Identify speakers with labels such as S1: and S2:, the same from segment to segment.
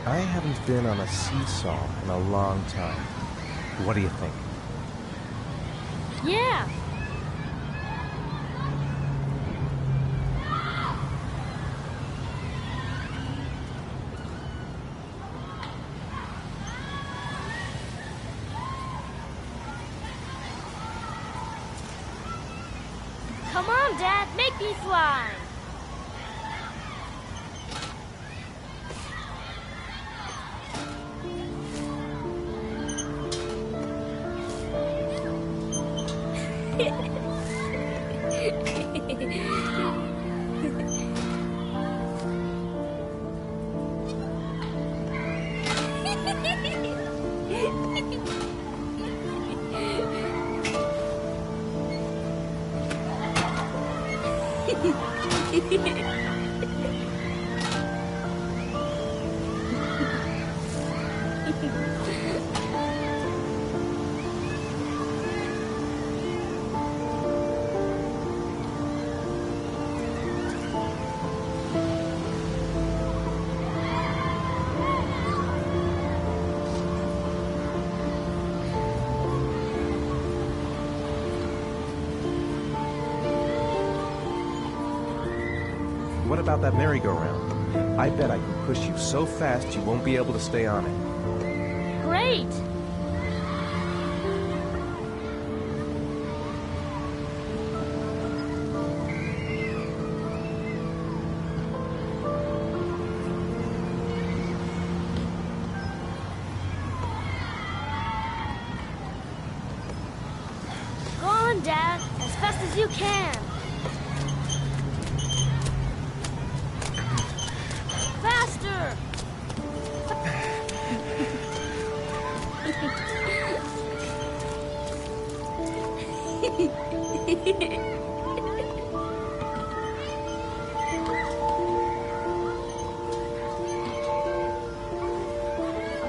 S1: I haven't been on a seesaw in a long time. What do you think?
S2: Yeah! Come on, Dad, make me fly!
S1: What about that merry-go-round? I bet I can push you so fast you won't be able to stay on it.
S2: Great! Go on, Dad, as fast as you can. Faster!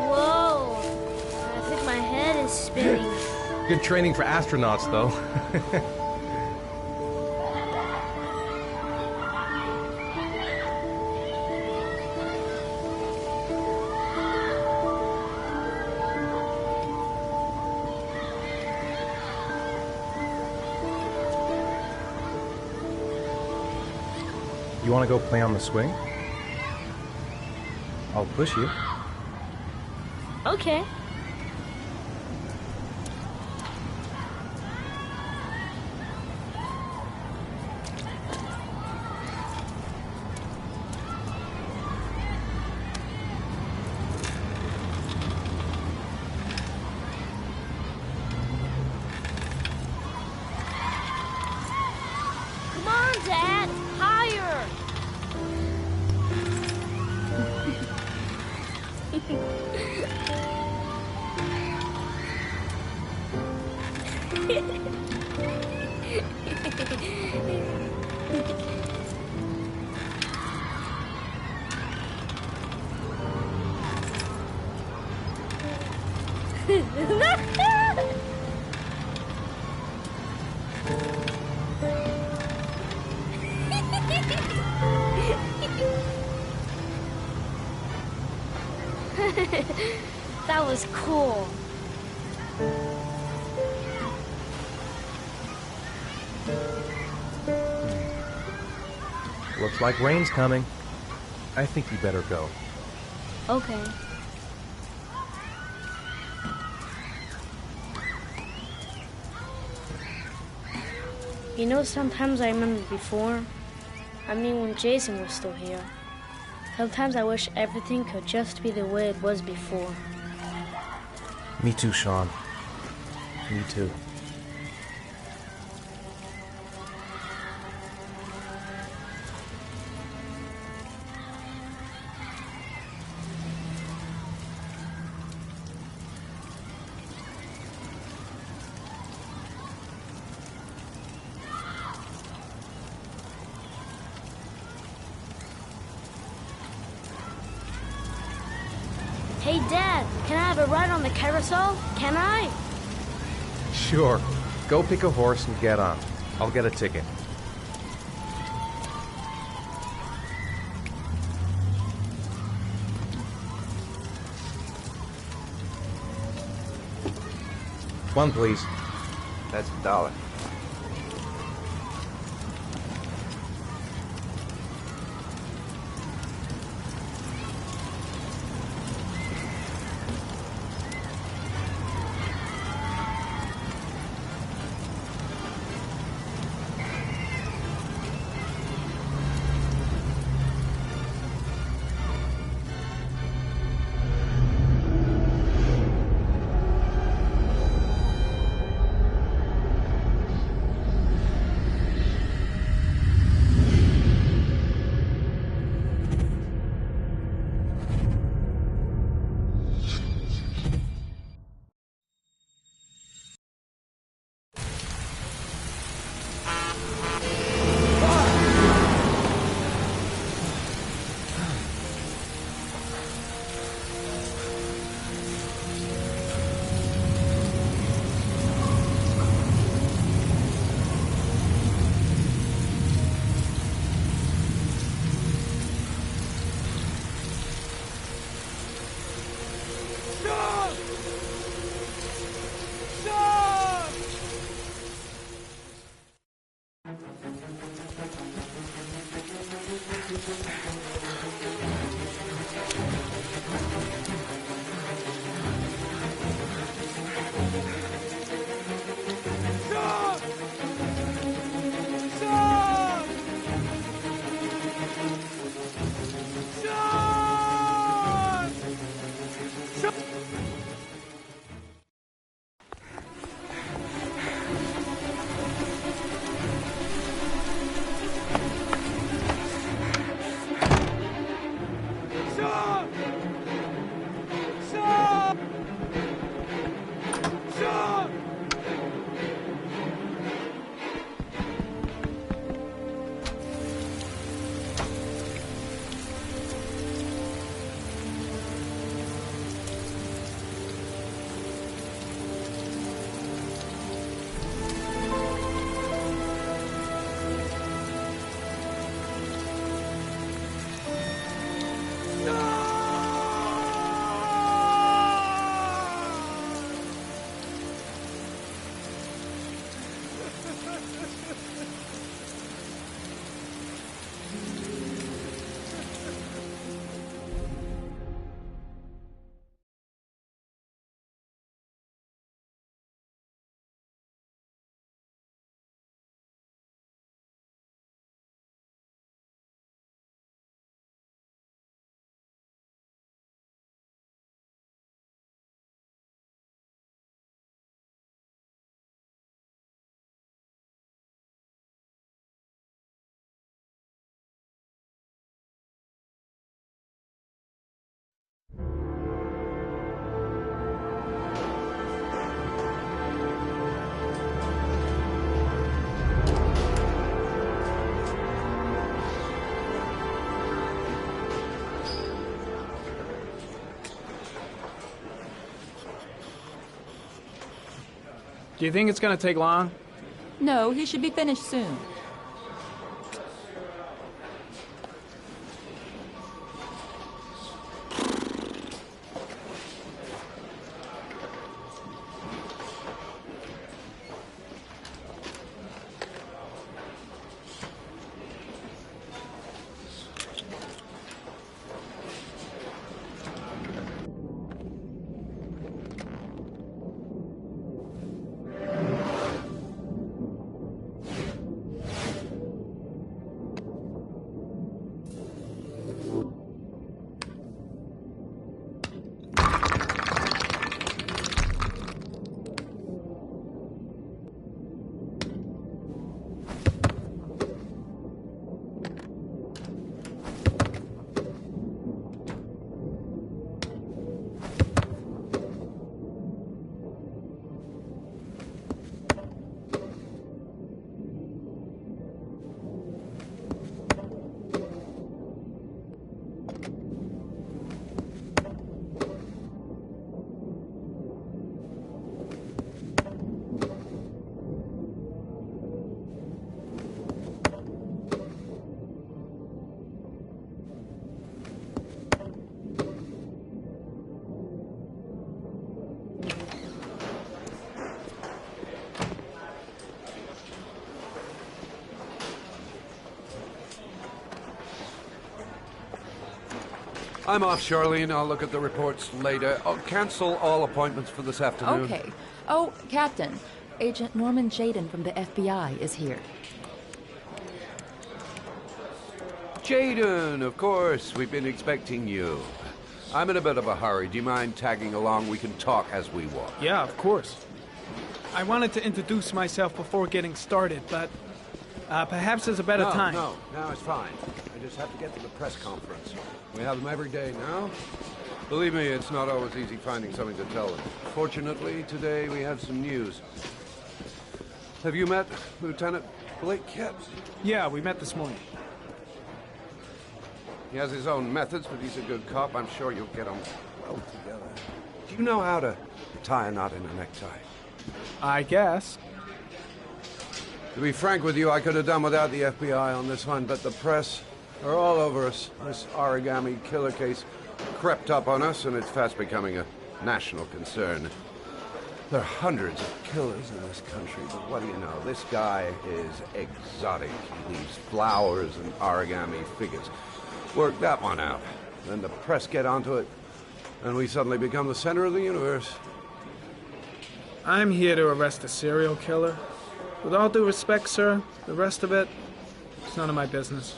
S2: Whoa! I think my head is spinning.
S1: Good training for astronauts, though. You want to go play on the swing? I'll push you.
S2: Okay. Come on, Dad! Higher! That was cool.
S1: Looks like rain's coming. I think you better go.
S2: Okay. You know, sometimes I remember before. I mean, when Jason was still here. Sometimes I wish everything could just be the way it was before.
S1: Me too, Sean. Me too.
S2: Hey, Dad, can I have a ride on the carousel? Can I?
S1: Sure. Go pick a horse and get on. I'll get a ticket. One, please. That's $1.
S3: Do you think it's gonna take long?
S4: No, he should be finished soon.
S5: I'm off, Charlene. I'll look at the reports later. Oh, cancel all appointments for this afternoon.
S4: Okay. Oh, Captain. Agent Norman Jaden from the FBI is here.
S5: Jaden, of course. We've been expecting you. I'm in a bit of a hurry. Do you mind tagging along? We can talk as we walk.
S3: Yeah, of course. I wanted to introduce myself before getting started, but perhaps there's a better time.
S5: No, it's fine. I just have to get to the press conference. We have them every day now. Believe me, it's not always easy finding something to tell them. Fortunately, today we have some news. Have you met Lieutenant Blake yet?
S3: Yeah, we met this morning.
S5: He has his own methods, but he's a good cop. I'm sure you'll get on well together. Do you know how to tie a knot in a necktie?
S3: I guess.
S5: To be frank with you, I could have done without the FBI on this one, but the press are all over us. This origami killer case crept up on us, and it's fast becoming a national concern. There are hundreds of killers in this country, but what do you know? This guy is exotic. He leaves flowers and origami figures. Work that one out. Then the press get onto it, and we suddenly become the center of the universe.
S3: I'm here to arrest a serial killer. With all due respect, sir, the rest of it, it's none of my business.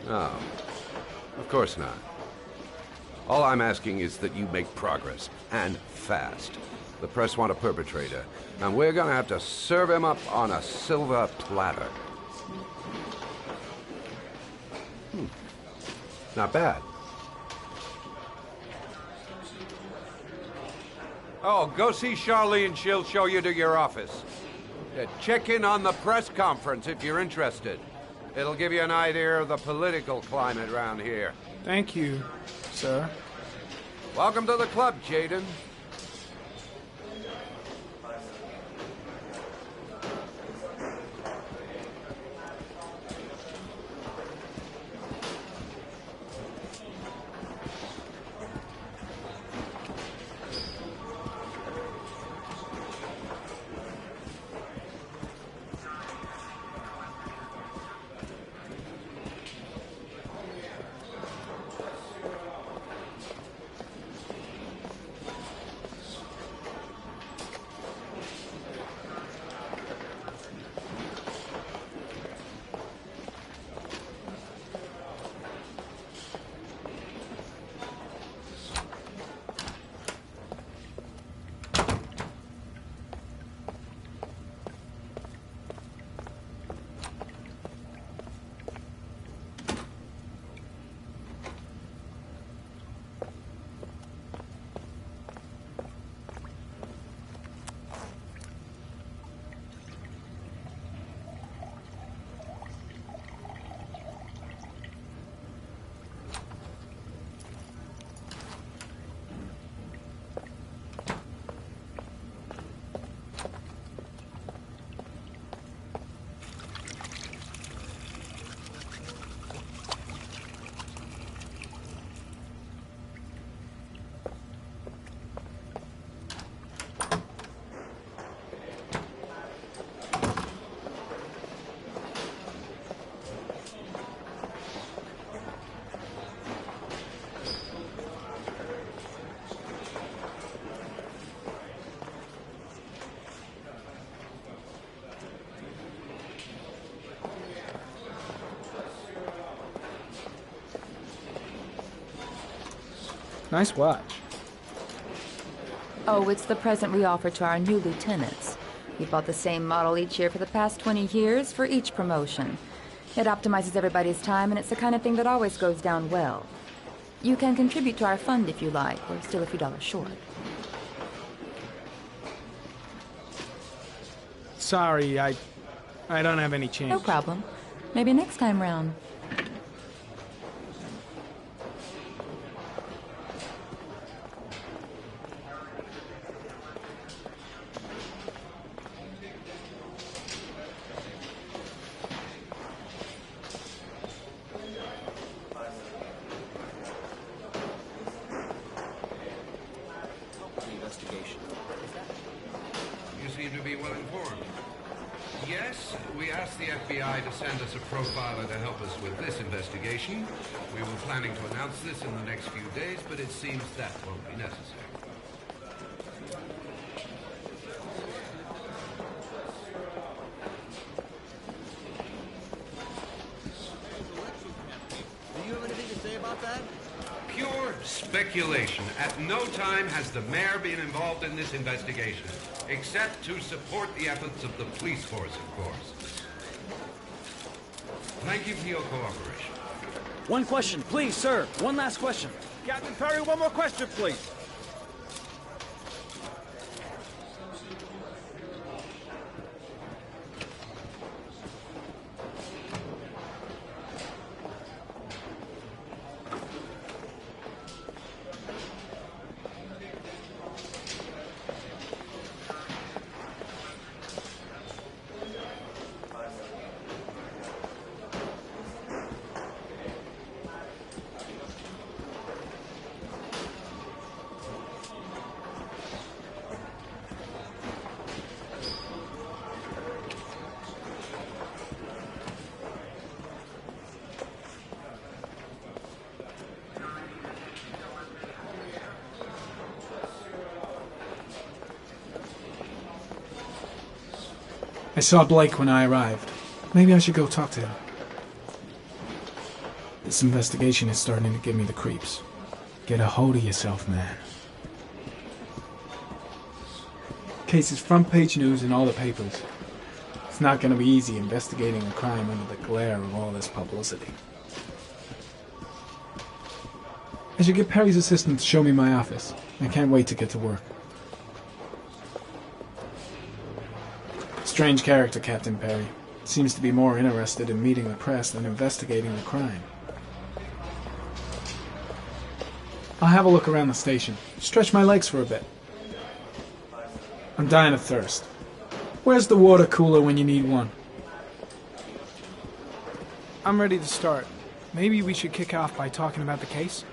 S5: No, of course not. All I'm asking is that you make progress, and fast. The press want a perpetrator, and we're gonna have to serve him up on a silver platter. Not bad. Oh, go see Charlene. She'll show you to your office. Check in on the press conference if you're interested. It'll give you an idea of the political climate around here.
S3: Thank you, sir.
S5: Welcome to the club, Jaden.
S3: Nice watch.
S4: Oh, it's the present we offer to our new lieutenants. We bought the same model each year for the past 20 years for each promotion. It optimizes everybody's time, and it's the kind of thing that always goes down well. You can contribute to our fund if you like. We're still a few dollars short.
S3: Sorry, I don't have any change.
S4: No problem. Maybe next time round.
S5: Investigation. You seem to be well informed. Yes, Yes, we asked the FBI to send us a profiler to help us with this investigation. We were planning to announce this in the next few days, but it seems that won't be necessary.
S6: Do you have anything to say about that?
S5: Pure speculation. At no time has the mayor been involved in this investigation, except to support the efforts of the police force, of course. Thank you for your cooperation.
S6: One question, please, sir. One last question.
S1: Captain Perry, one more question, please.
S3: I saw Blake when I arrived. Maybe I should go talk to him. This investigation is starting to give me the creeps. Get a hold of yourself, man. Case is front page news in all the papers. It's not going to be easy investigating a crime under the glare of all this publicity. I should get Perry's assistant to show me my office. I can't wait to get to work. Strange character, Captain Perry. Seems to be more interested in meeting the press than investigating the crime. I'll have a look around the station. Stretch my legs for a bit. I'm dying of thirst. Where's the water cooler when you need one? I'm ready to start. Maybe we should kick off by talking about the case?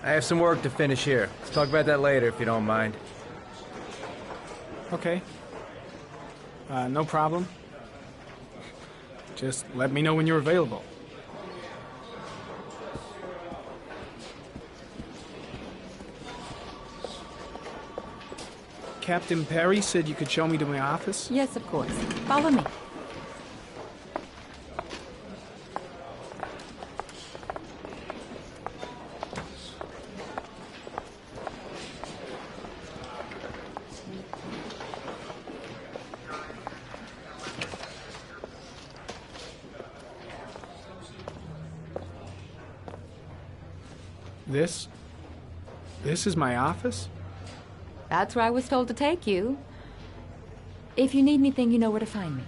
S1: I have some work to finish here. Let's talk about that later, if you don't mind.
S3: Okay. No problem. Just let me know when you're available. Captain Perry said you could show me to my office?
S4: Yes, of course. Follow me.
S3: This is my office?
S4: That's where I was told to take you. If you need anything, you know where to find me.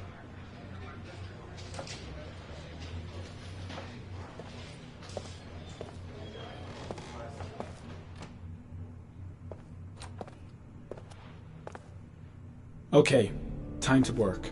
S3: Okay, time to work.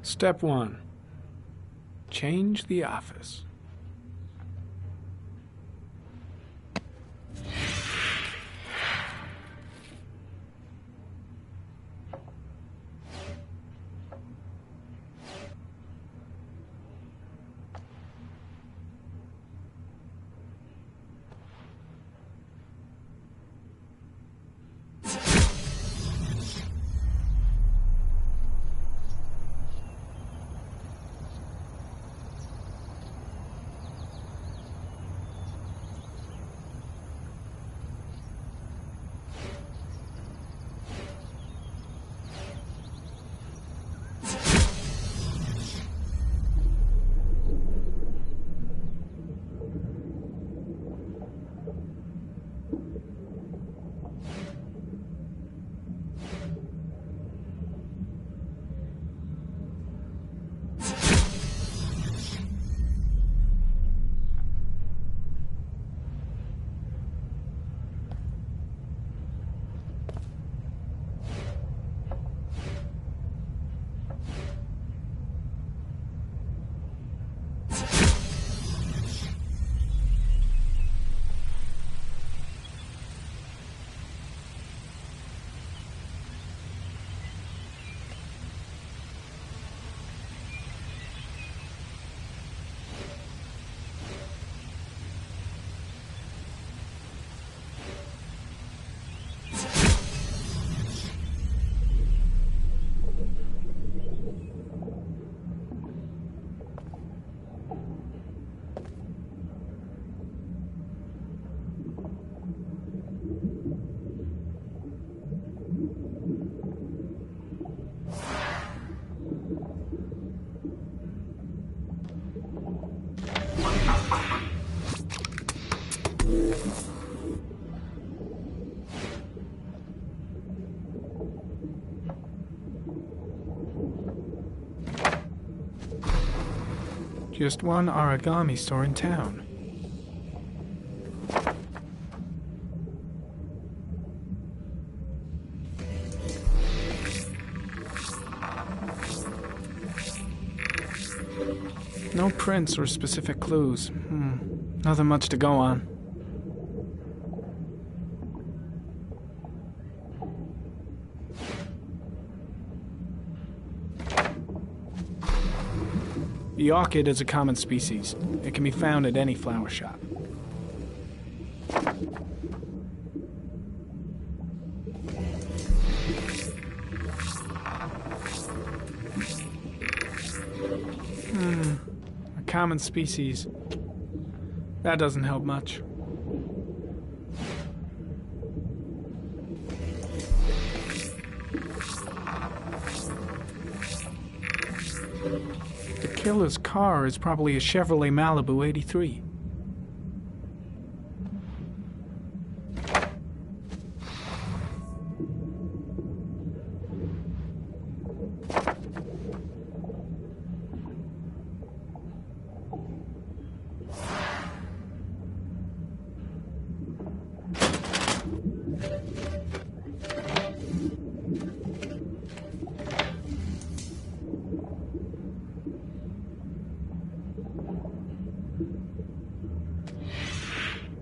S3: Step 1. Change the office. Just one origami store in town. No prints or specific clues. Nothing much to go on. The orchid is a common species. It can be found at any flower shop. A common species. That doesn't help much. The killer's car is probably a Chevrolet Malibu 83.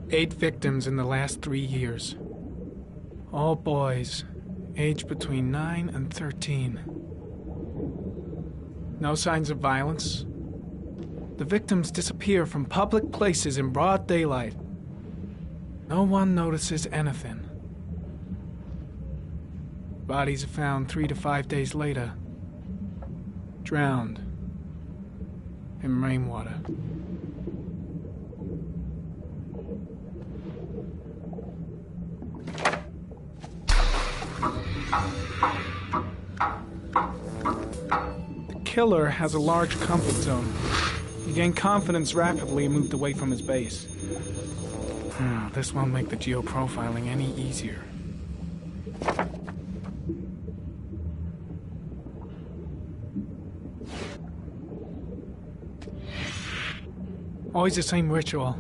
S3: Eight victims in the last 3 years. All boys, aged between 9 and 13. No signs of violence. The victims disappear from public places in broad daylight. No one notices anything. Bodies are found 3 to 5 days later, drowned in rainwater. The killer has a large comfort zone. He gained confidence rapidly and moved away from his base. This won't make the geoprofiling any easier. Always the same ritual.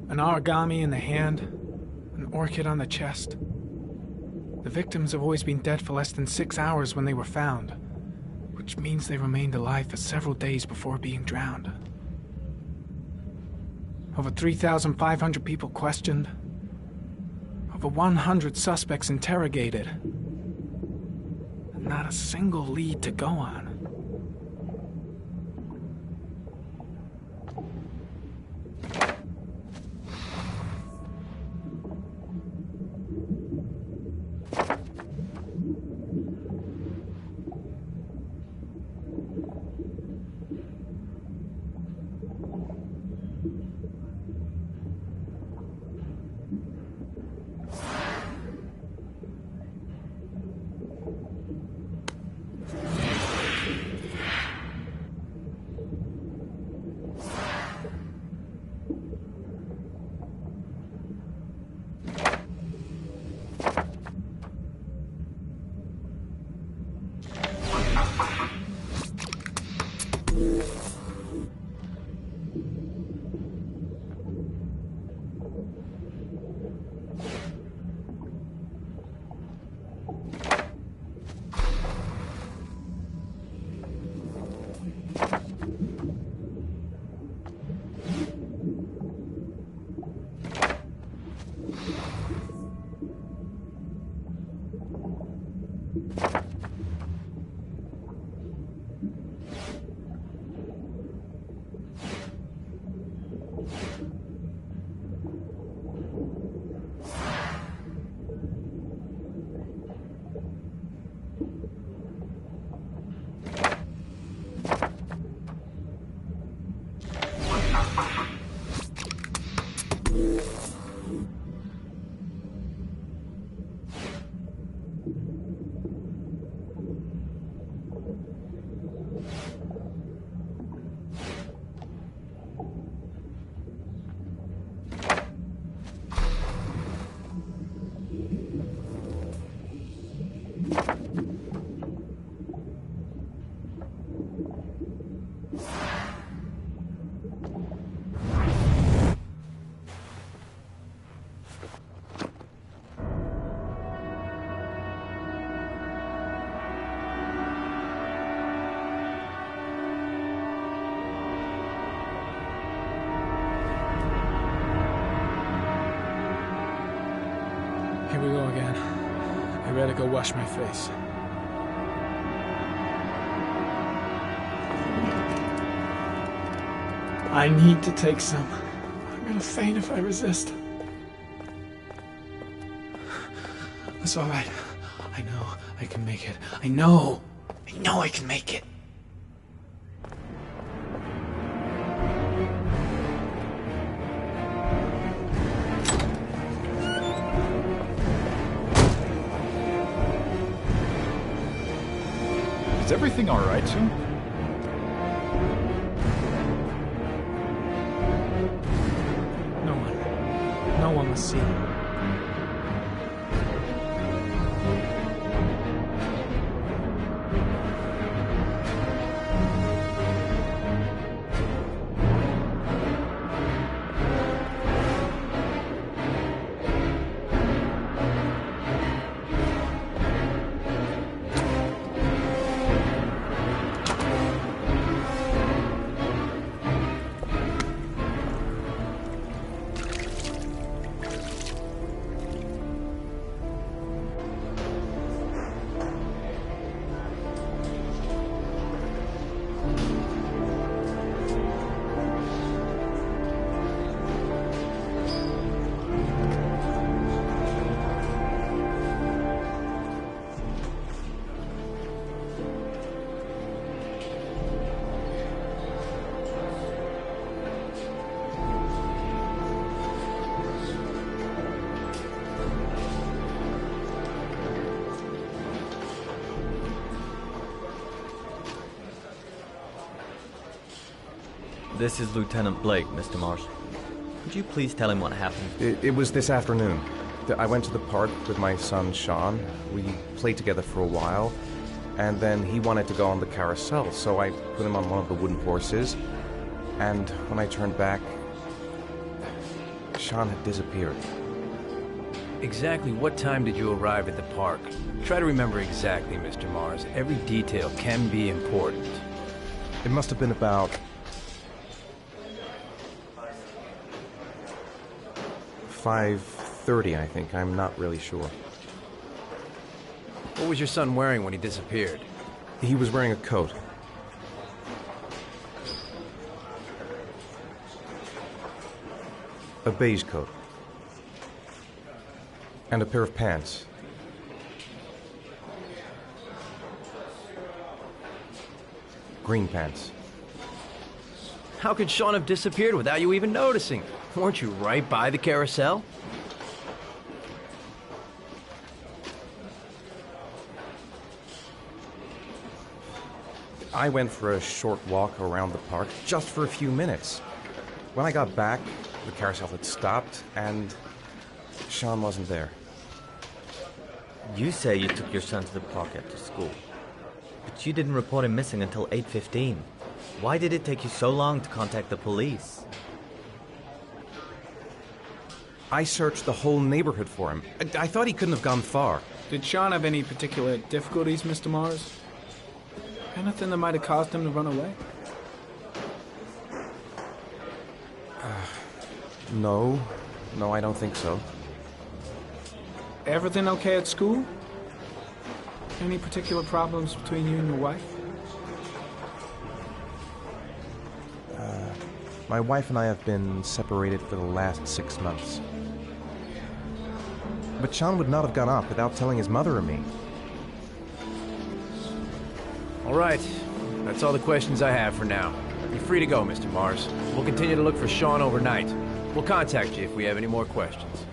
S3: An origami in the hand, an orchid on the chest. The victims have always been dead for less than 6 hours when they were found, which means they remained alive for several days before being drowned. Over 3,500 people questioned. Over 100 suspects interrogated. And not a single lead to go on. we go again. I better go wash my face. I need to take some. I'm gonna faint if I resist. That's all right. I know I can make it. I know I can make it.
S7: Is everything all right, sir?
S3: No one will see.
S8: This is Lieutenant Blake, Mr. Mars. Could you please tell him what happened?
S1: It was this afternoon. I went to the park with my son, Sean. We played together for a while, and then he wanted to go on the carousel, so I put him on one of the wooden horses, and when I turned back, Sean had disappeared.
S9: Exactly what time did you arrive at the park? Try to remember exactly, Mr. Mars. Every detail can be important.
S1: It must have been about 5:30, I think. I'm not really sure.
S9: What was your son wearing when he disappeared?
S1: He was wearing a coat. A beige coat. And a pair of pants. Green pants.
S9: How could Sean have disappeared without you even noticing? Weren't you right by the carousel?
S1: I went for a short walk around the park, just for a few minutes. When I got back, the carousel had stopped, and Sean wasn't there.
S8: You say you took your son to the park after school, but you didn't report him missing until 8:15. Why did it take you so long to contact the police?
S1: I searched the whole neighborhood for him. I thought he couldn't have gone far.
S3: Did Sean have any particular difficulties, Mr. Mars? Anything that might have caused him to run away?
S1: No, I don't think so.
S3: Everything okay at school? Any particular problems between you and your wife?
S1: My wife and I have been separated for the last 6 months. But Sean would not have gone off without telling his mother or me.
S9: All right. That's all the questions I have for now. You're free to go, Mr. Mars. We'll continue to look for Sean overnight. We'll contact you if we have any more questions.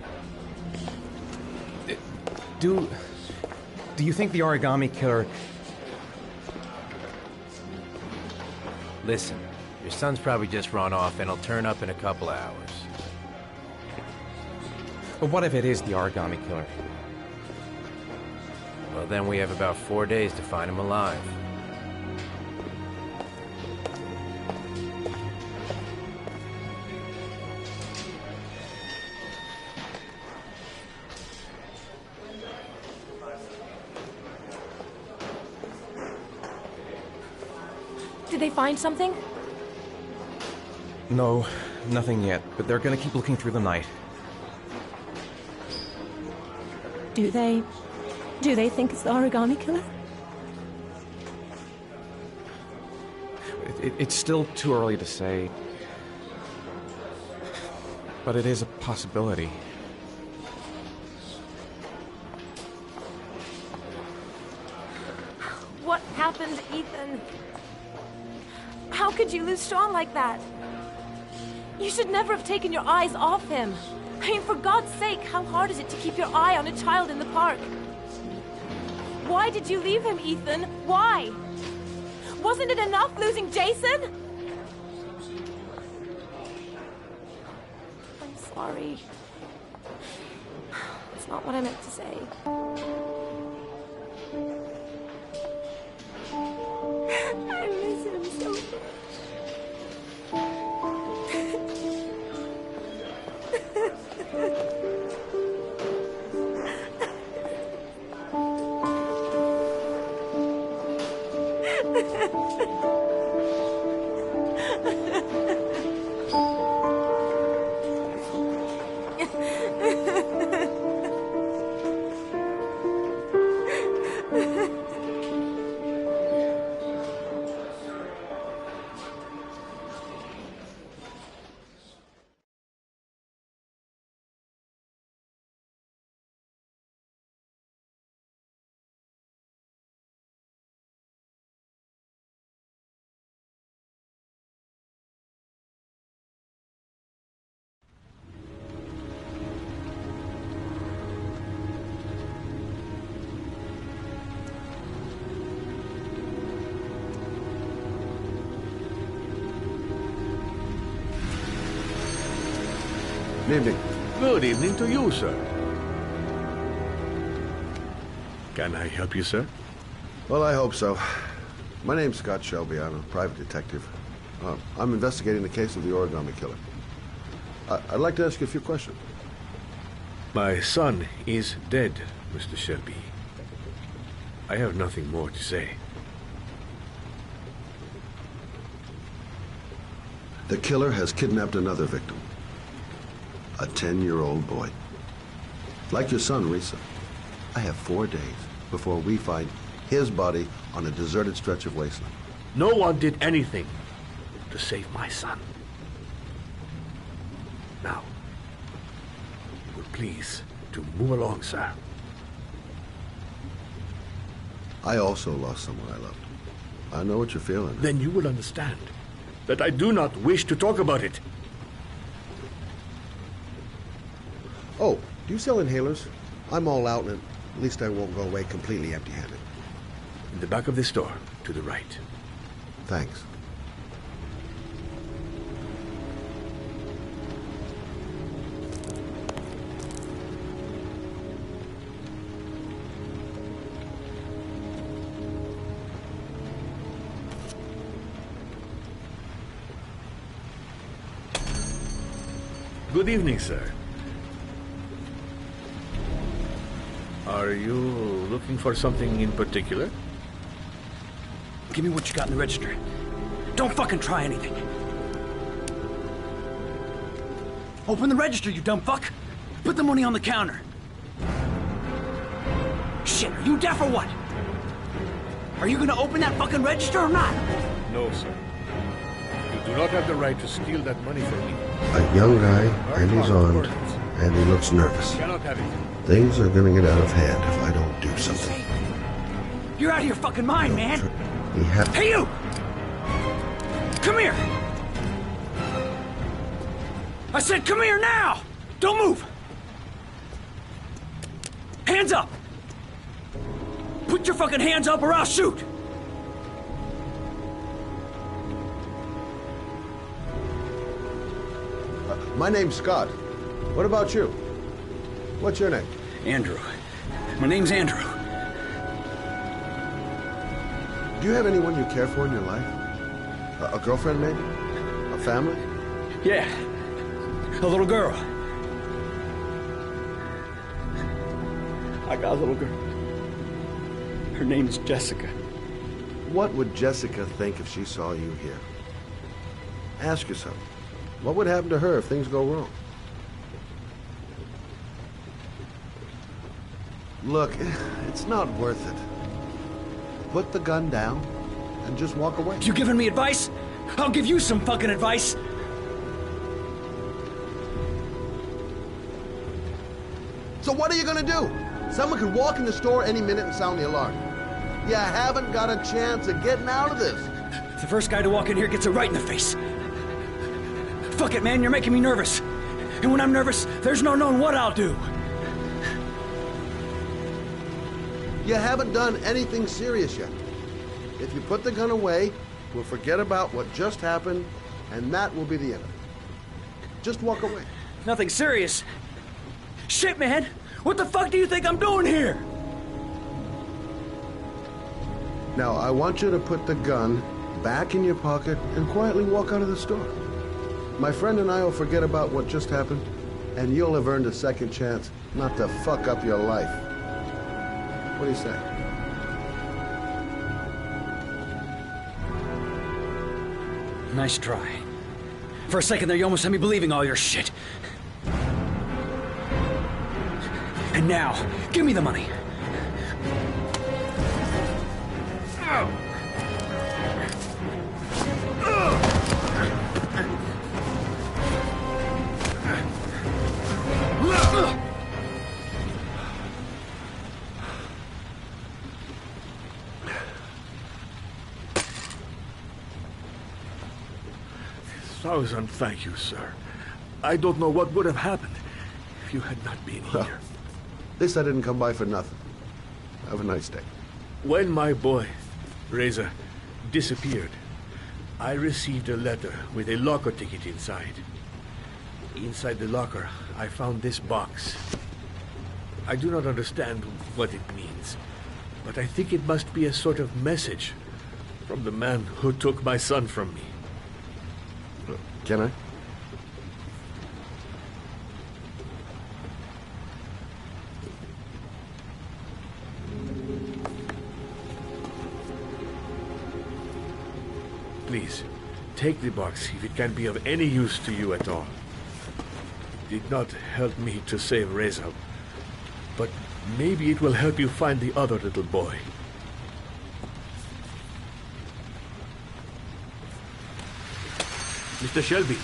S1: Do you think the origami killer...
S9: Listen, your son's probably just run off and he'll turn up in a couple hours.
S1: But what if it is the origami killer?
S9: Well, then we have about 4 days to find him alive.
S4: Did they find something?
S1: No, nothing yet, but they're gonna keep looking through the night.
S7: Do they think it's the Origami Killer?
S1: It's still too early to say, but it is a possibility.
S7: What happened, Ethan? How could you lose Sean like that? You should never have taken your eyes off him. I mean, for God's sake, how hard is it to keep your eye on a child in the park? Why did you leave him, Ethan? Why? Wasn't it enough losing Jason? I'm sorry. It's not what I meant to say. I miss him so much.
S5: Good evening.
S10: Good evening to you, sir. Can I help you, sir?
S5: Well, I hope so. My name's Scott Shelby. I'm a private detective. I'm investigating the case of the Origami Killer. I'd like to ask you a few questions.
S10: My son is dead, Mr. Shelby. I have nothing more to say.
S5: The killer has kidnapped another victim. A 10-year-old boy. Like your son, Risa. I have 4 days before we find his body on a deserted stretch of wasteland.
S10: No one did anything to save my son. Now, you will please to move along, sir.
S5: I also lost someone I loved. I know what you're feeling.
S10: Then you will understand that I do not wish to talk about it.
S5: Oh, do you sell inhalers? I'm all out, and at least I won't go away completely empty-handed.
S10: In the back of this store, to the right.
S5: Thanks.
S10: Good evening, sir. Are you looking for something in particular?
S6: Give me what you got in the register. Don't fucking try anything. Open the register, you dumb fuck. Put the money on the counter. Shit, are you deaf or what? Are you gonna open that fucking register or not?
S10: No, sir. You do not have the right to steal that money from me.
S5: A young guy, and he's armed, and he looks nervous.
S10: Cannot have it.
S5: Things are gonna get out of hand if I don't do something.
S6: You're out of your fucking mind, man.
S5: Hey,
S6: you! Come here! I said come here now! Don't move! Hands up! Put your fucking hands up or I'll shoot!
S5: My name's Scott. What about you? What's your name?
S6: Andrew. My name's Andrew.
S5: Do you have anyone you care for in your life? A girlfriend, maybe? A family?
S6: Yeah. A little girl. I got a little girl. Her name's Jessica.
S5: What would Jessica think if she saw you here? Ask yourself, what would happen to her if things go wrong?
S11: Look, it's not worth it. Put the gun down and just walk away.
S6: You giving me advice? I'll give you some fucking advice.
S11: So what are you gonna do? Someone could walk in the store any minute and sound the alarm. You haven't got a chance of getting out of this.
S6: The first guy to walk in here gets it right in the face. Fuck it, man, you're making me nervous. And when I'm nervous, there's no knowing what I'll do.
S11: You haven't done anything serious yet. If you put the gun away, we'll forget about what just happened, and that will be the end of it. Just walk away.
S6: Nothing serious. Shit, man! What the fuck do you think I'm doing here?
S11: Now, I want you to put the gun back in your pocket and quietly walk out of the store. My friend and I will forget about what just happened, and you'll have earned a second chance not to fuck up your life. What do you say?
S6: Nice try. For a second there, you almost had me believing all your shit. And now, give me the money.
S10: Thousand thank you, sir. I don't know what would have happened if you had not been here.
S11: This I didn't come by for nothing. Have a nice day.
S10: When my boy, Reza, disappeared, I received a letter with a locker ticket inside. Inside the locker, I found this box. I do not understand what it means, but I think it must be a sort of message from the man who took my son from me.
S11: Can I?
S10: Please, take the box if it can be of any use to you at all. It did not help me to save Reza, but maybe it will help you find the other little boy. Mr. Shelby,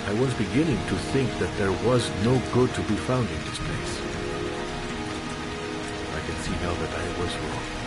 S10: I was beginning to think that there was no good to be found in this place. I can see now that I was wrong.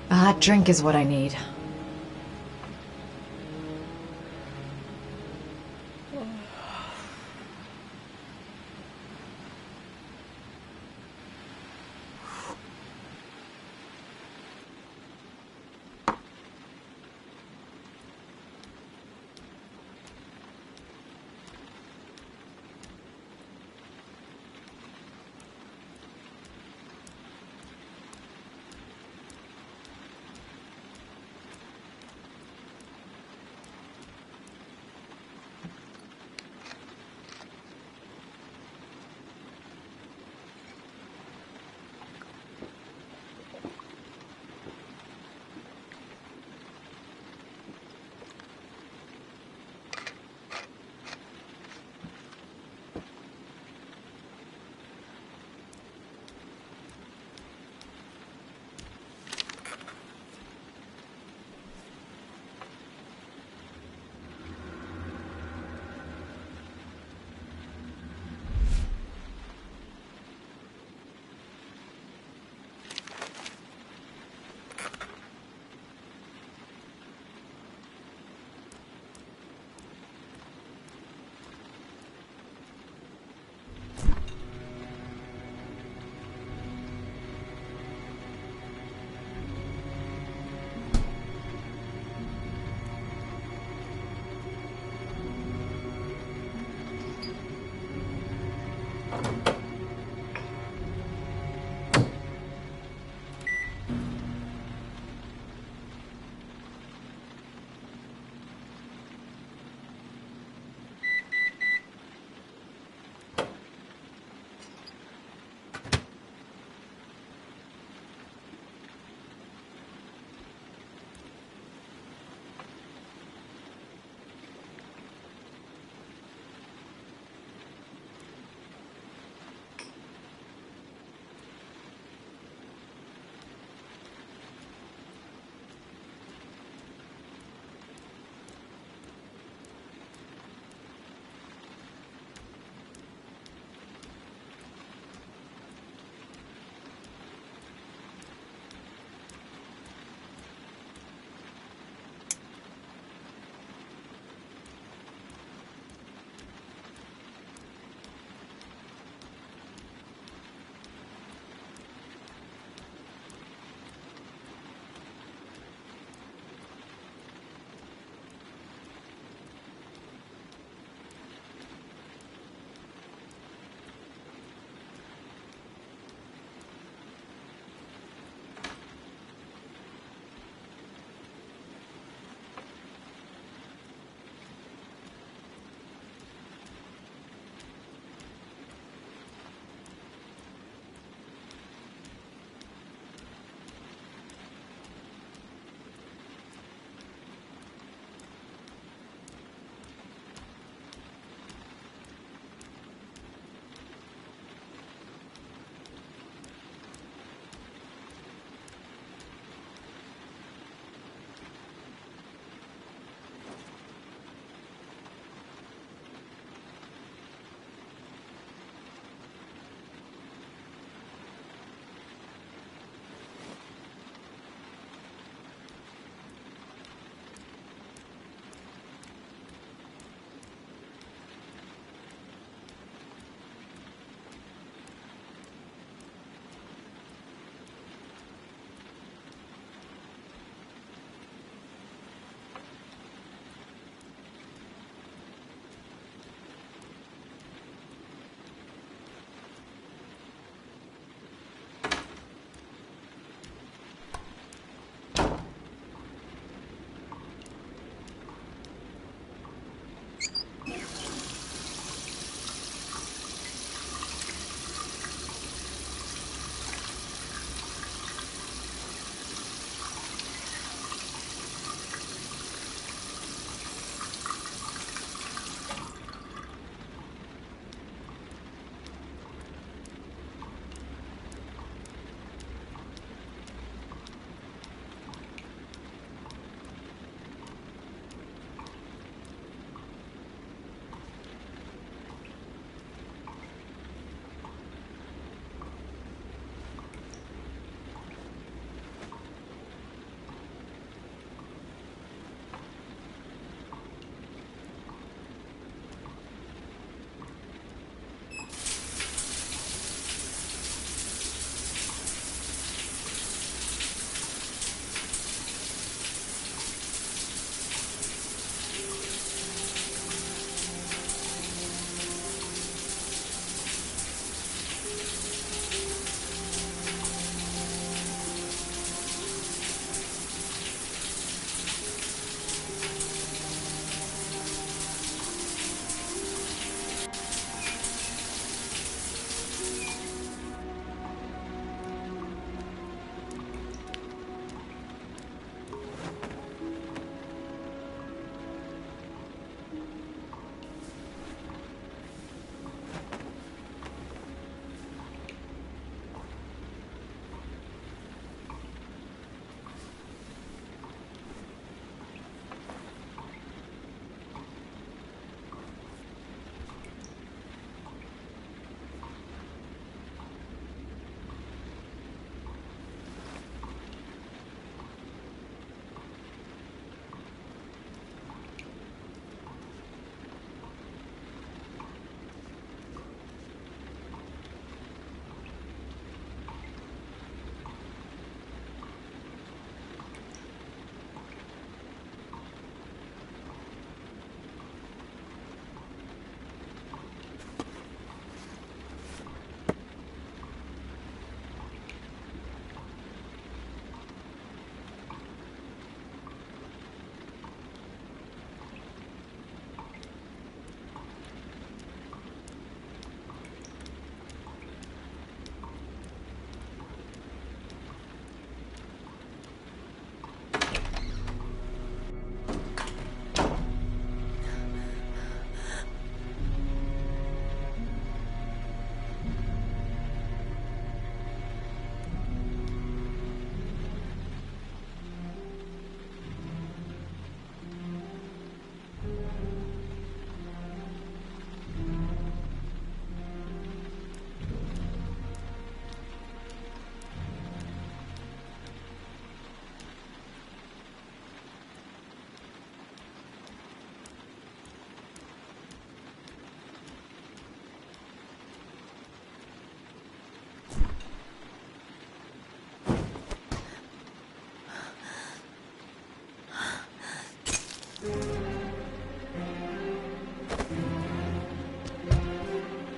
S12: A hot drink is what I need.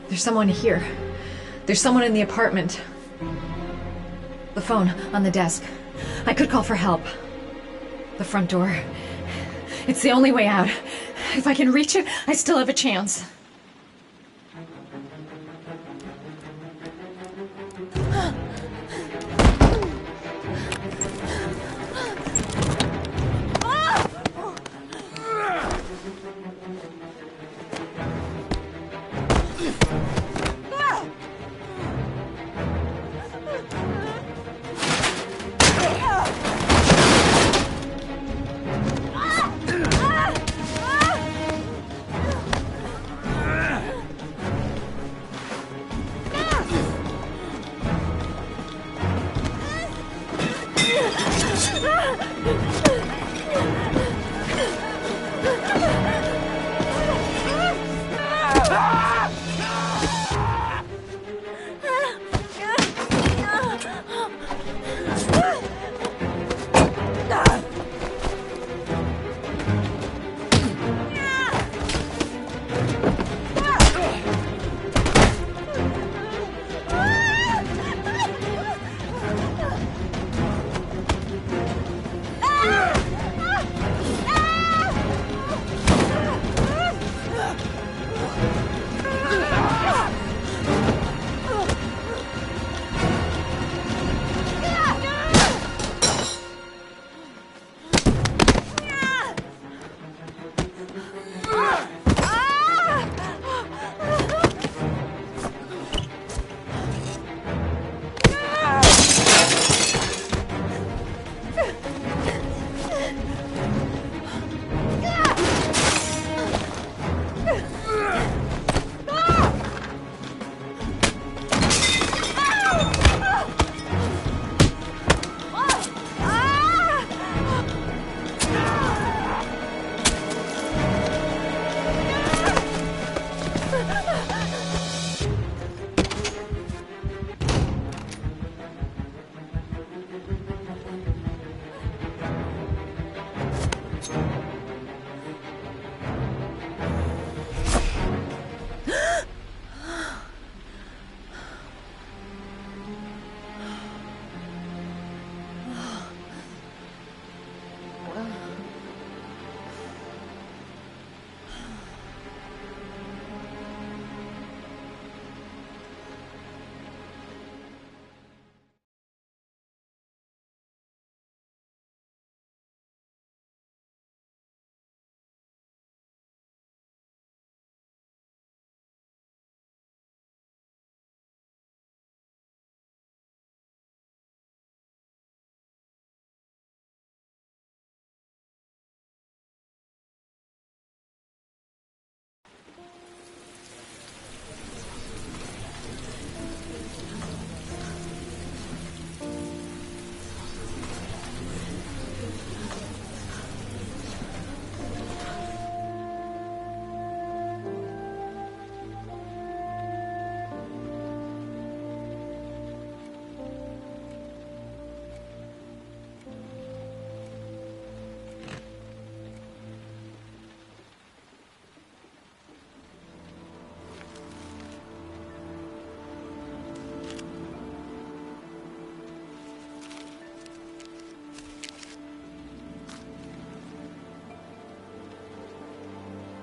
S12: There's someone here. There's someone in the apartment. The phone on the desk. I could call for help. The front door. It's the only way out. If I can reach it, I still have a chance.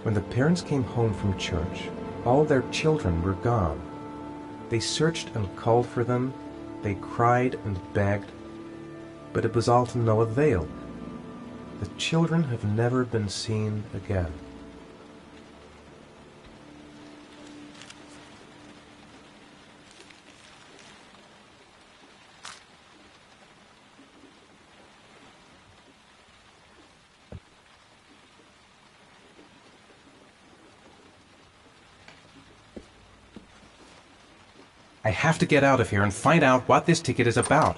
S1: When the parents came home from church, all their children were gone. They searched and called for them, they cried and begged, but it was all to no avail. The children have never been seen again. I have to get out of here and find out what this ticket is about.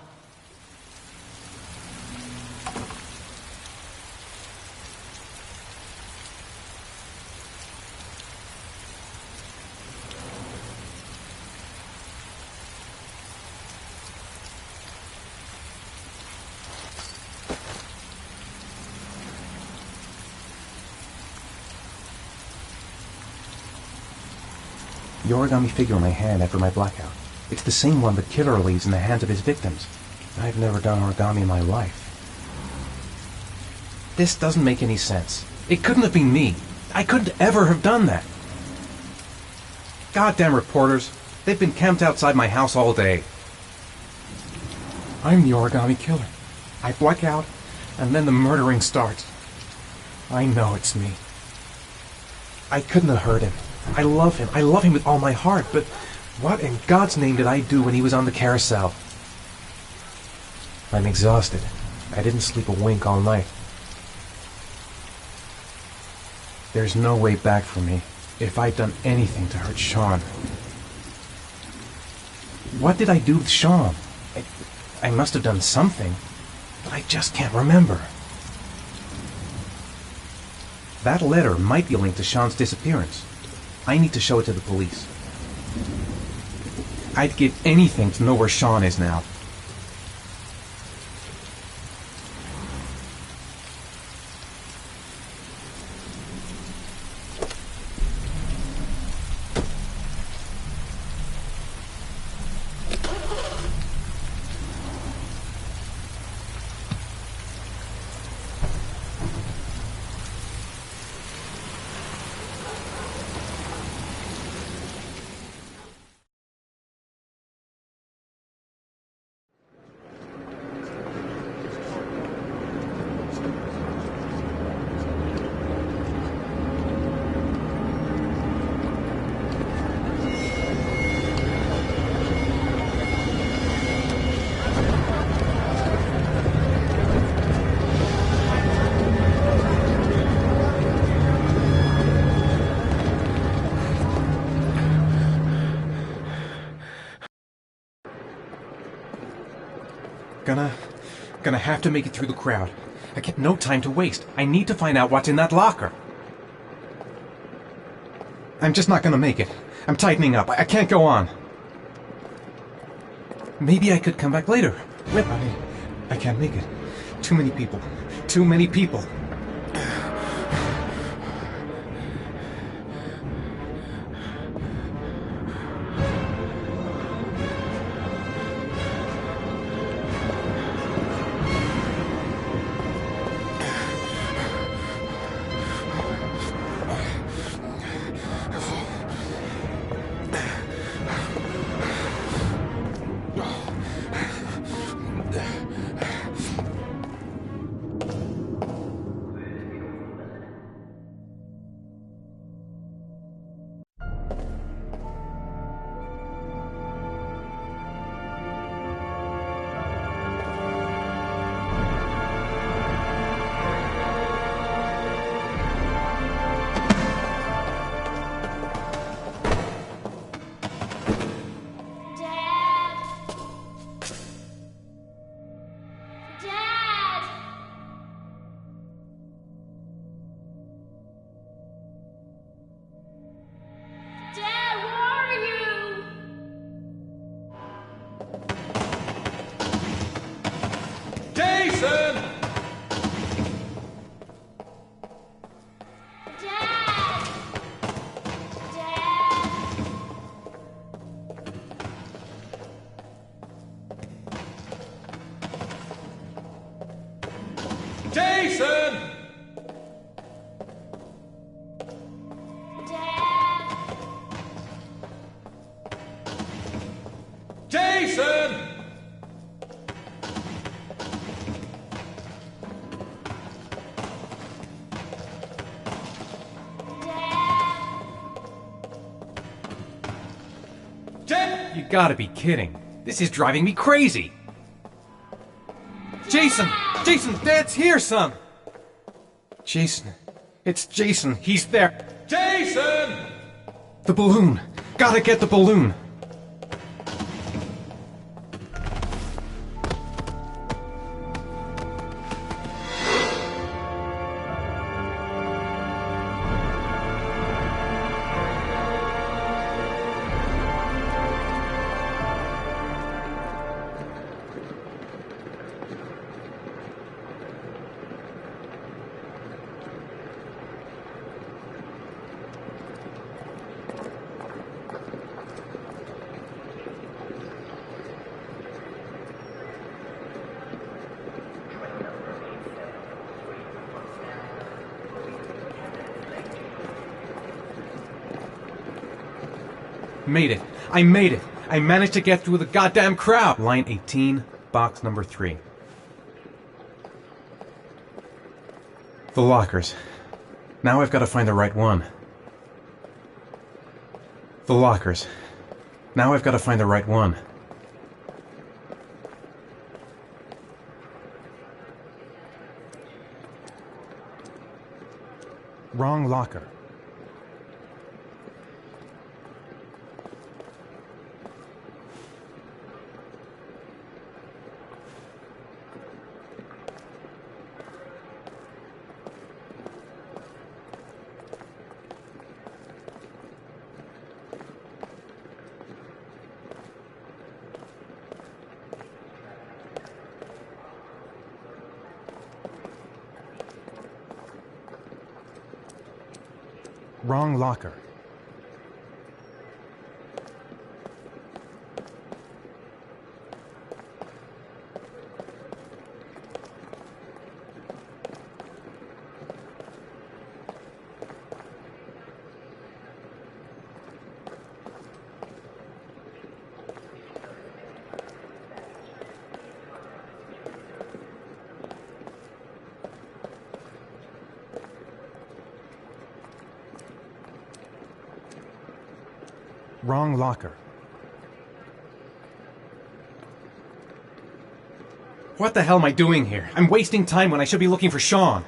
S1: The origami figure in my hand after my blackout. It's the same one the killer leaves in the hands of his victims. I've never done origami in my life. This doesn't make any sense. It couldn't have been me. I couldn't ever have done that. Goddamn reporters. They've been camped outside my house all day. I'm the origami killer. I black out, and then the murdering starts. I know it's me. I couldn't have hurt him. I love him. I love him with all my heart, but what in God's name did I do when he was on the carousel? I'm exhausted. I didn't sleep a wink all night. There's no way back for me if I'd done anything to hurt Sean. What did I do with Sean? I must have done something, but I just can't remember. That letter might be linked to Sean's disappearance. I need to show it to the police. I'd give anything to know where Sean is now. Gonna have to make it through the crowd. I get no time to waste. I need to find out what's in that locker. I'm just not gonna make it. I'm tightening up. I can't go on. Maybe I could come back later. I can't make it. Too many people. Too many people.
S13: Jason!
S7: Dad!
S13: Jason!
S1: You gotta be kidding. This is driving me crazy. Jason! Jason, Dad's here, son! Jason. It's Jason. He's there.
S13: Jason!
S1: The balloon. Gotta get the balloon. Made it. I made it. I managed to get through the goddamn crowd. Line 18, box number 3. The lockers. Now I've got to find the right one. The lockers. Now I've got to find the right one. Wrong locker. Wrong locker. Wrong locker. What the hell am I doing here? I'm wasting time when I should be looking for Sean.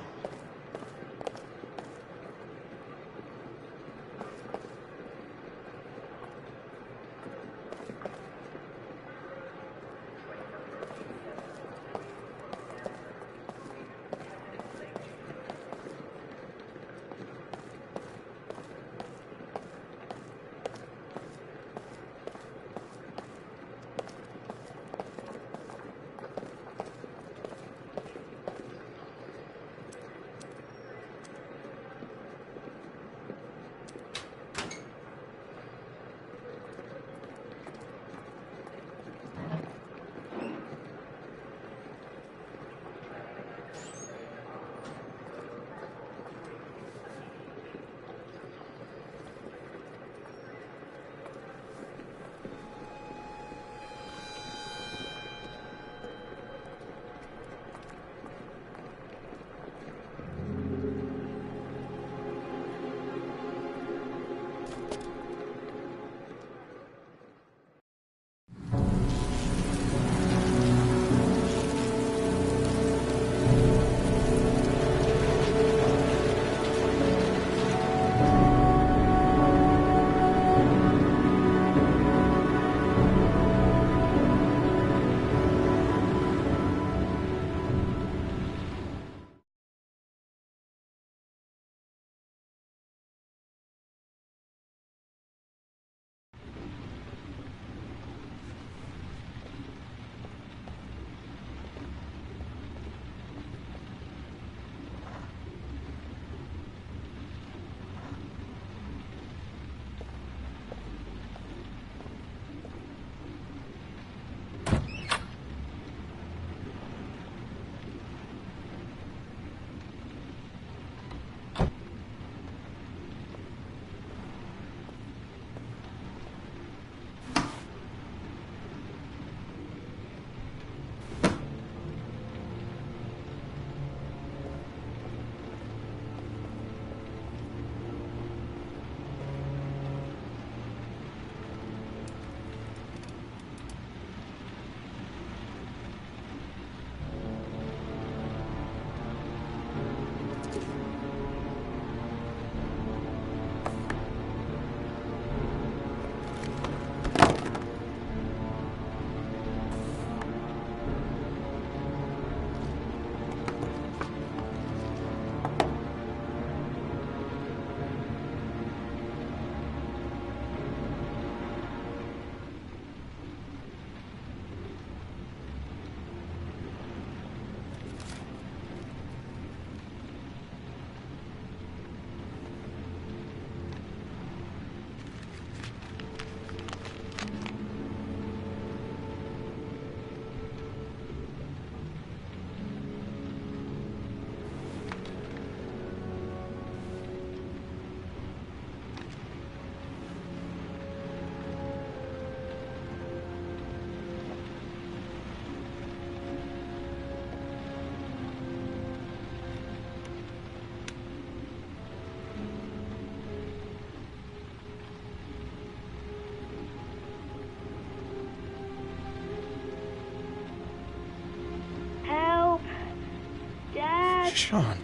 S1: Sean.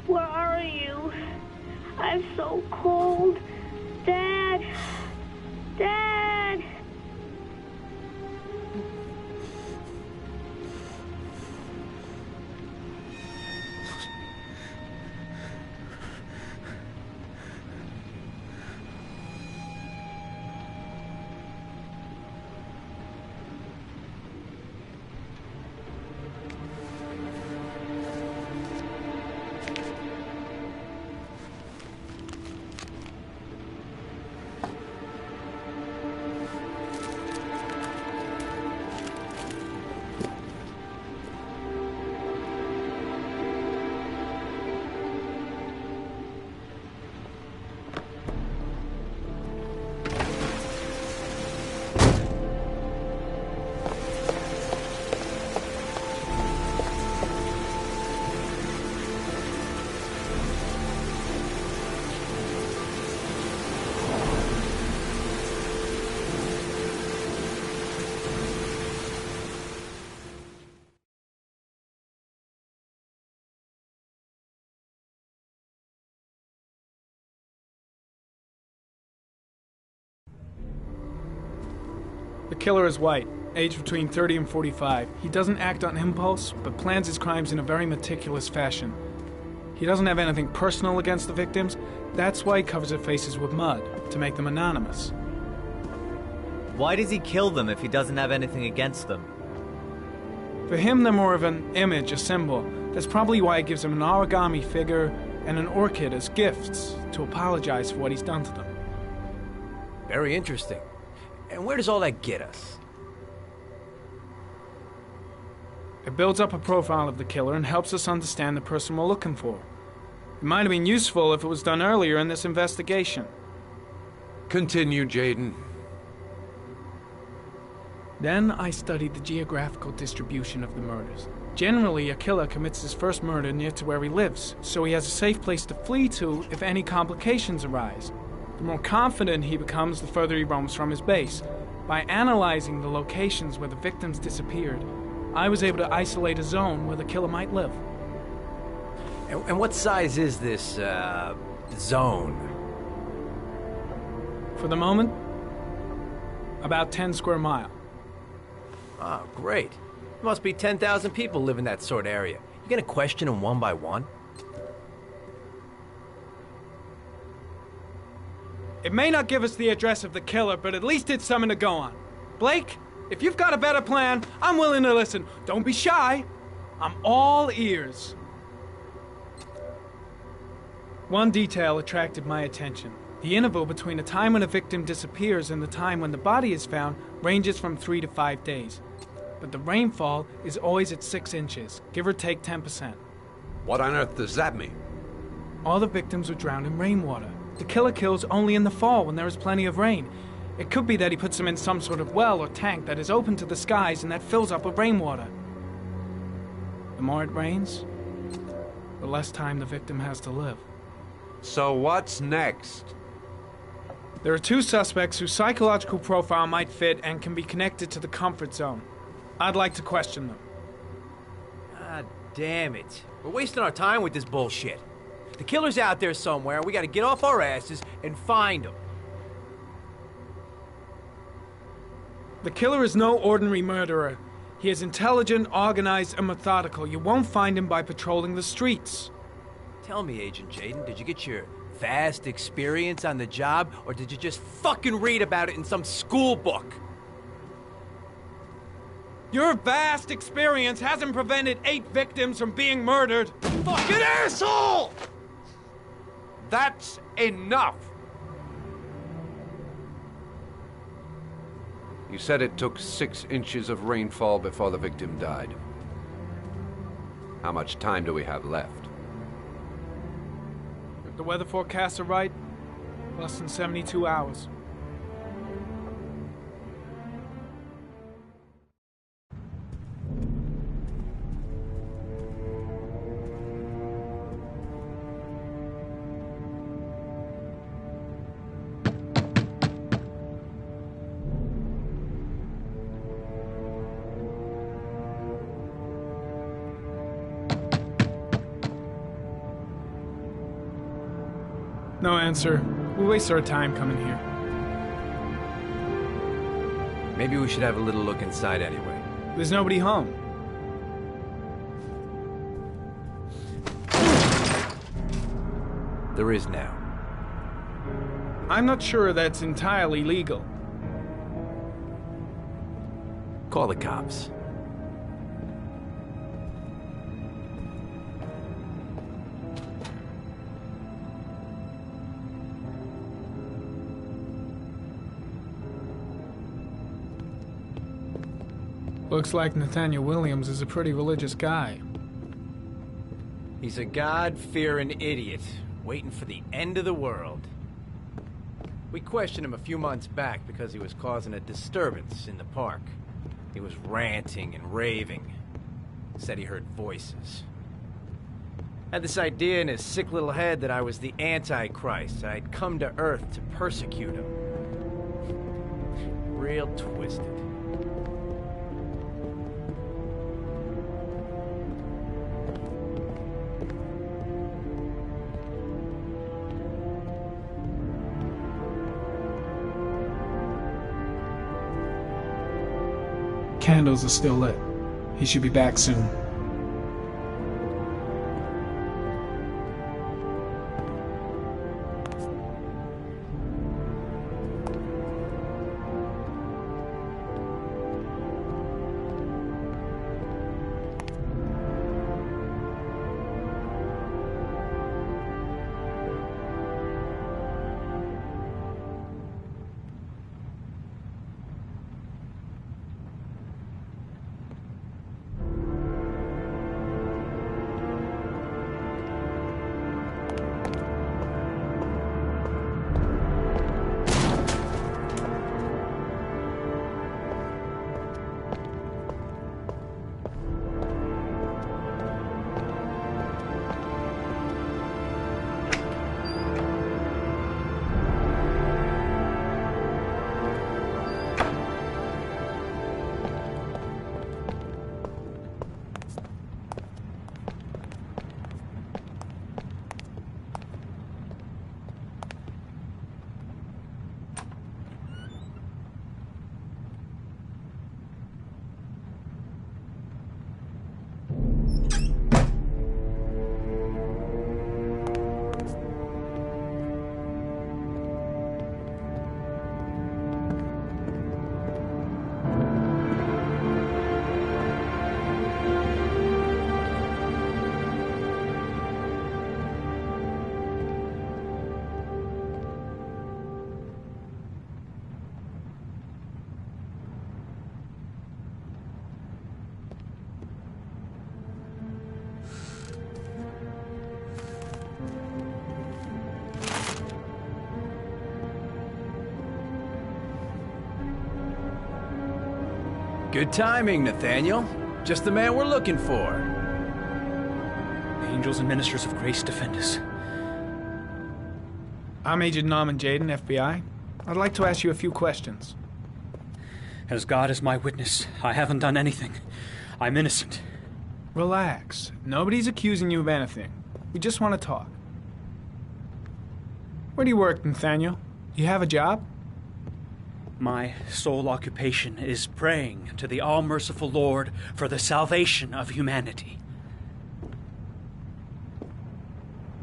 S13: Where are you? I'm so cold. Dad! Dad!
S3: The killer is white, aged between 30 and 45. He doesn't act on impulse, but plans his crimes in a very meticulous fashion. He doesn't have anything personal against the victims. That's why he covers their faces with mud, to make them anonymous.
S8: Why does he kill them if he doesn't have anything against them?
S3: For him, they're more of an image, a symbol. That's probably why he gives them an origami figure and an orchid as gifts to apologize for what he's done to them.
S9: Very interesting. And where does all that get us?
S3: It builds up a profile of the killer and helps us understand the person we're looking for. It might have been useful if it was done earlier in this investigation.
S5: Continue, Jayden.
S3: Then I studied the geographical distribution of the murders. Generally, a killer commits his first murder near to where he lives, so he has a safe place to flee to if any complications arise. The more confident he becomes, the further he roams from his base. By analyzing the locations where the victims disappeared, I was able to isolate a zone where the killer might live.
S9: And what size is this, zone?
S3: For the moment, about 10 square miles.
S9: Oh, great. There must be 10,000 people live in that sort of area. You gonna question them one by one?
S3: It may not give us the address of the killer, but at least it's something to go on. Blake, if you've got a better plan, I'm willing to listen. Don't be shy. I'm all ears. One detail attracted my attention. The interval between the time when a victim disappears and the time when the body is found ranges from 3 to 5 days. But the rainfall is always at 6 inches, give or take 10%.
S5: What on earth does that mean?
S3: All the victims were drowned in rainwater. The killer kills only in the fall when there is plenty of rain. It could be that he puts them in some sort of well or tank that is open to the skies and that fills up with rainwater. The more it rains, the less time the victim has to live.
S5: So what's next?
S3: There are 2 suspects whose psychological profile might fit and can be connected to the comfort zone. I'd like to question them.
S9: God damn it. We're wasting our time with this bullshit. The killer's out there somewhere. We gotta get off our asses and find him.
S3: The killer is no ordinary murderer. He is intelligent, organized, and methodical. You won't find him by patrolling the streets.
S9: Tell me, Agent Jayden, did you get your vast experience on the job, or did you just fucking read about it in some school book?
S3: Your vast experience hasn't prevented 8 victims from being murdered.
S5: Fucking asshole! That's enough! You said it took 6 inches of rainfall before the victim died. How much time do we have left?
S3: If the weather forecasts are right, less than 72 hours. No answer. We waste our time coming here.
S9: Maybe we should have a little look inside anyway.
S3: There's nobody home.
S9: There is now.
S3: I'm not sure that's entirely legal.
S9: Call the cops.
S3: Looks like Nathaniel Williams is a pretty religious guy.
S9: He's a God-fearing idiot, waiting for the end of the world. We questioned him a few months back because he was causing a disturbance in the park. He was ranting and raving. Said he heard voices. Had this idea in his sick little head that I was the Antichrist. I'd come to Earth to persecute him. Real twisted.
S3: Candles are still lit. He should be back soon.
S9: Good timing, Nathaniel. Just the man we're looking for.
S6: Angels and ministers of grace defend us.
S3: I'm Agent Norman Jayden, FBI. I'd like to ask you a few questions.
S6: As God is my witness, I haven't done anything. I'm innocent.
S3: Relax. Nobody's accusing you of anything. We just want to talk. Where do you work, Nathaniel? Do you have a job?
S6: My sole occupation is praying to the all-merciful Lord for the salvation of humanity.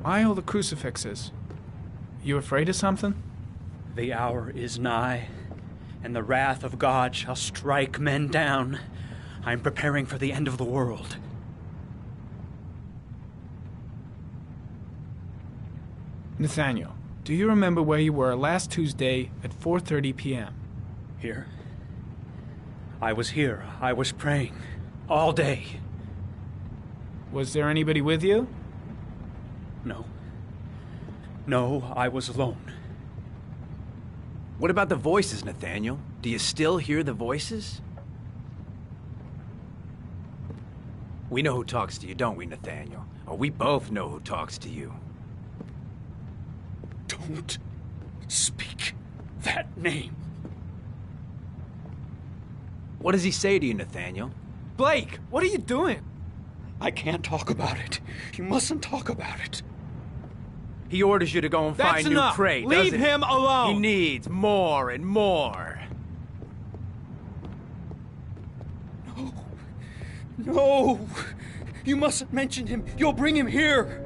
S3: Why all the crucifixes? You afraid of something?
S6: The hour is nigh, and the wrath of God shall strike men down. I'm preparing for the end of the world.
S3: Nathaniel, do you remember where you were last Tuesday at 4:30 p.m.?
S6: Here? I was here. I was praying. All day.
S3: Was there anybody with you?
S6: No. No, I was alone.
S9: What about the voices, Nathaniel? Do you still hear the voices? We know who talks to you, don't we, Nathaniel? Or we both know who talks to you.
S6: Don't speak that name.
S9: What does he say to you, Nathaniel?
S3: Blake, what are you doing?
S6: I can't talk about it. You mustn't talk about it.
S9: He orders you to go and
S6: That's
S9: find
S6: enough.
S9: new prey,
S6: Leave
S9: doesn't he?
S6: him alone.
S9: He needs more and more.
S6: No! You mustn't mention him. You'll bring him here.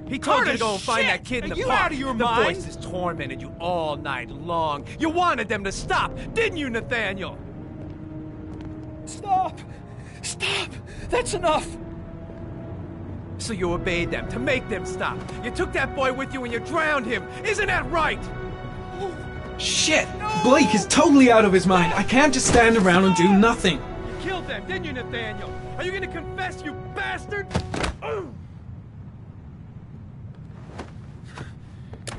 S9: He told you to go and
S6: Curtis,
S9: find
S6: shit!
S9: that kid in the
S6: Are you
S9: park.
S6: out of your
S9: the
S6: mind?
S9: voices tormented you all night long. You wanted them to stop, didn't you, Nathaniel?
S6: Stop! Stop! That's enough!
S9: So you obeyed them to make them stop. You took that boy with you and you drowned him. Isn't that right?
S3: Shit! Blake is totally out of his mind. I can't just stand around and do nothing.
S9: You killed them, didn't you, Nathaniel? Are you gonna confess, you bastard?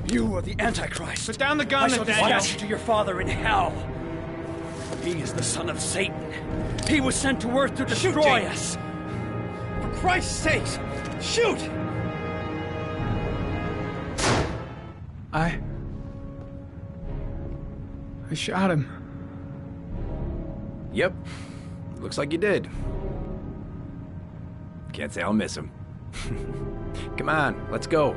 S6: You are the Antichrist.
S3: Put down the gun,
S6: I shall
S3: Nathaniel.
S6: dispatch you to your father in hell. He is the son of Satan. He was sent to Earth to destroy us. For Christ's sake, shoot!
S3: I shot him.
S9: Yep. Looks like you did. Can't say I'll miss him. Come on, let's go.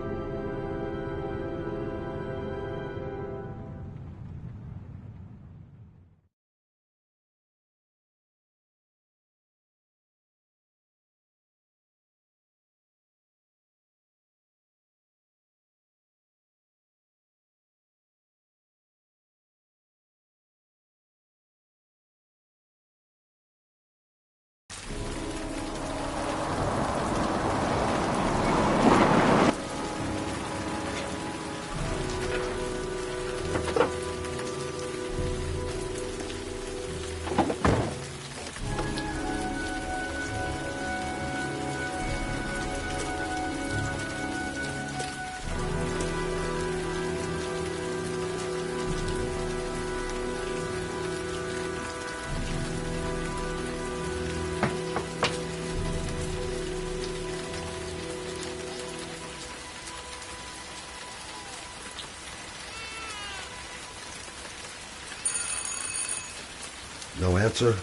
S11: No answer.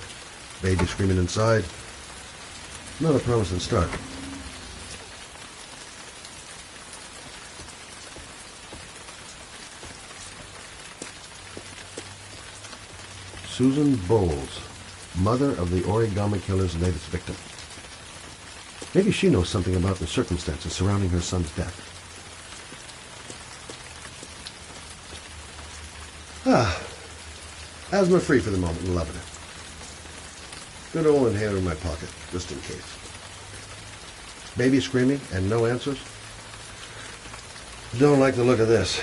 S11: Baby screaming inside. Not a promising start. Susan Bowles, mother of the Origami Killer's latest victim. Maybe she knows something about the circumstances surrounding her son's death. Asthma free for the moment and loving it. Good old inhaler in my pocket, just in case. Baby screaming and no answers? Don't like the look of this.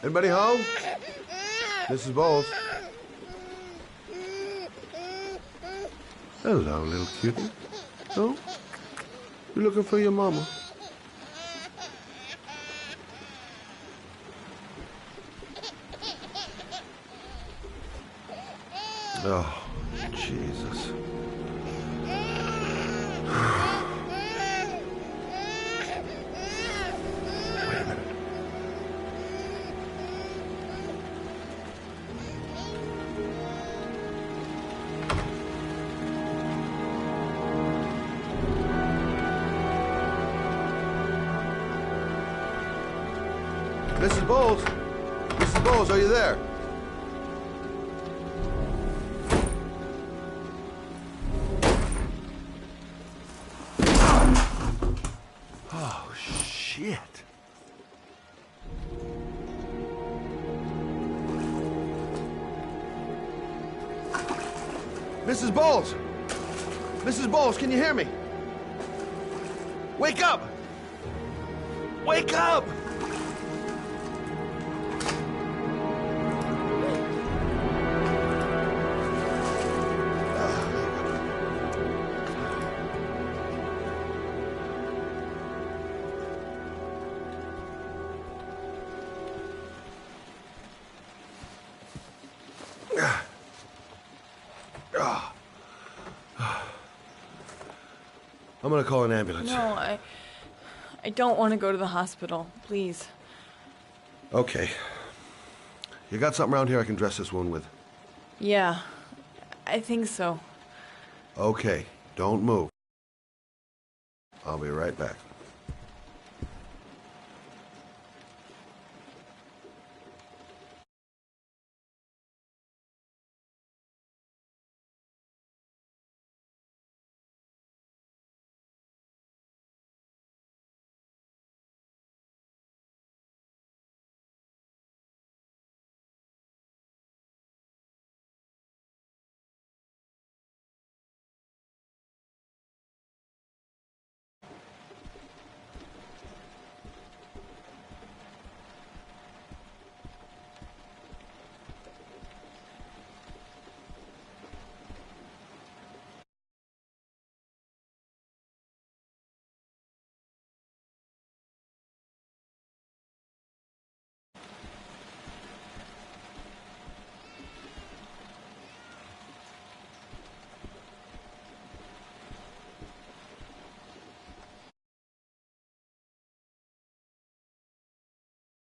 S11: Anybody home? Mrs. Bowles. Hello, little cutie. Oh? You looking for your mama? Oh, Jesus. Mrs. Bowles? Mrs. Bowles, are you there? Oh, shit. Mrs. Bowles! Mrs. Bowles, can you hear me? Wake up! Wake up! I'm gonna call an ambulance.
S14: No, I don't want to go to the hospital. Please.
S11: Okay. You got something around here I can dress this wound with?
S14: Yeah, I think so.
S11: Okay, don't move. I'll be right back.